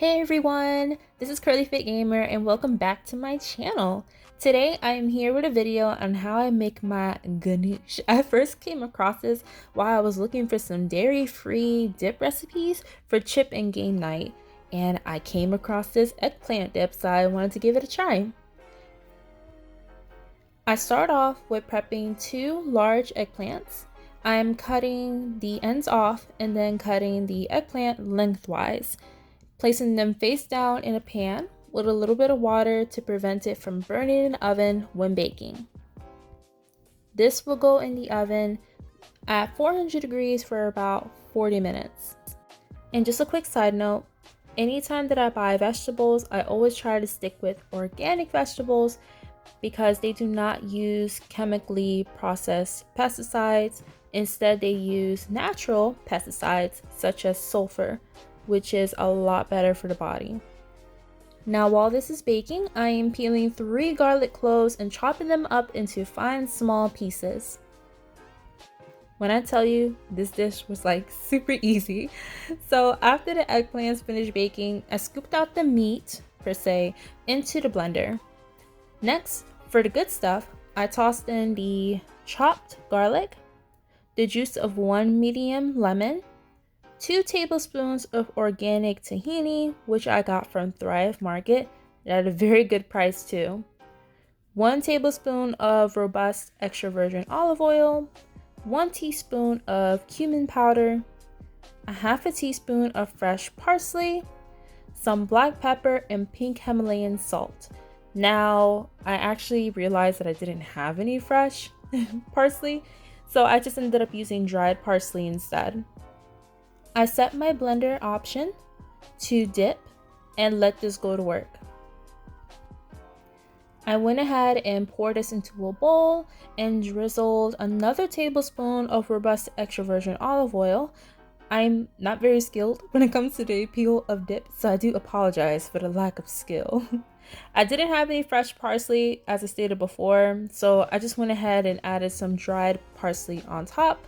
Hey everyone, this is Curly Fit Gamer and welcome back to my channel. Today I am here with a video on how I make my ganoush. I first came across this while I was looking for some dairy-free dip recipes for chip and game night, and I came across this eggplant dip, so I wanted to give it a try. I start off with prepping 2 large eggplants. I'm cutting the ends off and then cutting the eggplant lengthwise, placing them face down in a pan with a little bit of water to prevent it from burning in the oven when baking. This will go in the oven at 400 degrees for about 40 minutes. And just a quick side note, anytime that I buy vegetables, I always try to stick with organic vegetables because they do not use chemically processed pesticides. Instead, they use natural pesticides such as sulfur, which is a lot better for the body. Now while this is baking, I am peeling 3 garlic cloves and chopping them up into fine small pieces. When I tell you, this dish was like super easy. So after the eggplants finished baking, I scooped out the meat, per se, into the blender. Next, for the good stuff, I tossed in the chopped garlic, the juice of 1 medium lemon, 2 tablespoons of organic tahini, which I got from Thrive Market at a very good price too, 1 tablespoon of robust extra virgin olive oil, 1 teaspoon of cumin powder, a half a teaspoon of fresh parsley, some black pepper, and pink Himalayan salt. Now, I actually realized that I didn't have any fresh parsley, so I just ended up using dried parsley instead. I set my blender option to dip and let this go to work. I went ahead and poured this into a bowl and drizzled another tablespoon of robust extra virgin olive oil. I'm not very skilled when it comes to the peel of dip, so I do apologize for the lack of skill. I didn't have any fresh parsley as I stated before, so I just went ahead and added some dried parsley on top,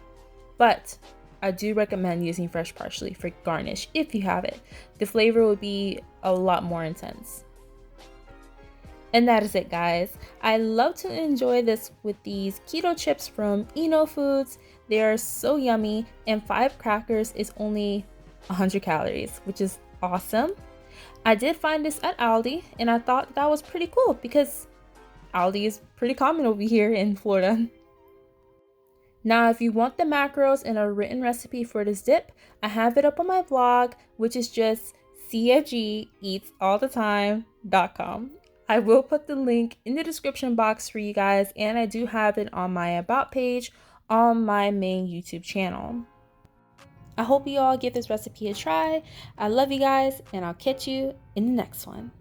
but I do recommend using fresh parsley for garnish if you have it. The flavor would be a lot more intense. And that is it, guys. I love to enjoy this with these keto chips from Eno Foods. They are so yummy, and 5 crackers is only 100 calories, which is awesome. I did find this at Aldi, and I thought that was pretty cool because Aldi is pretty common over here in Florida. Now, if you want the macros and a written recipe for this dip, I have it up on my blog, which is just cfgeatsallthetime.com. I will put the link in the description box for you guys, and I do have it on my about page on my main YouTube channel. I hope you all give this recipe a try. I love you guys, and I'll catch you in the next one.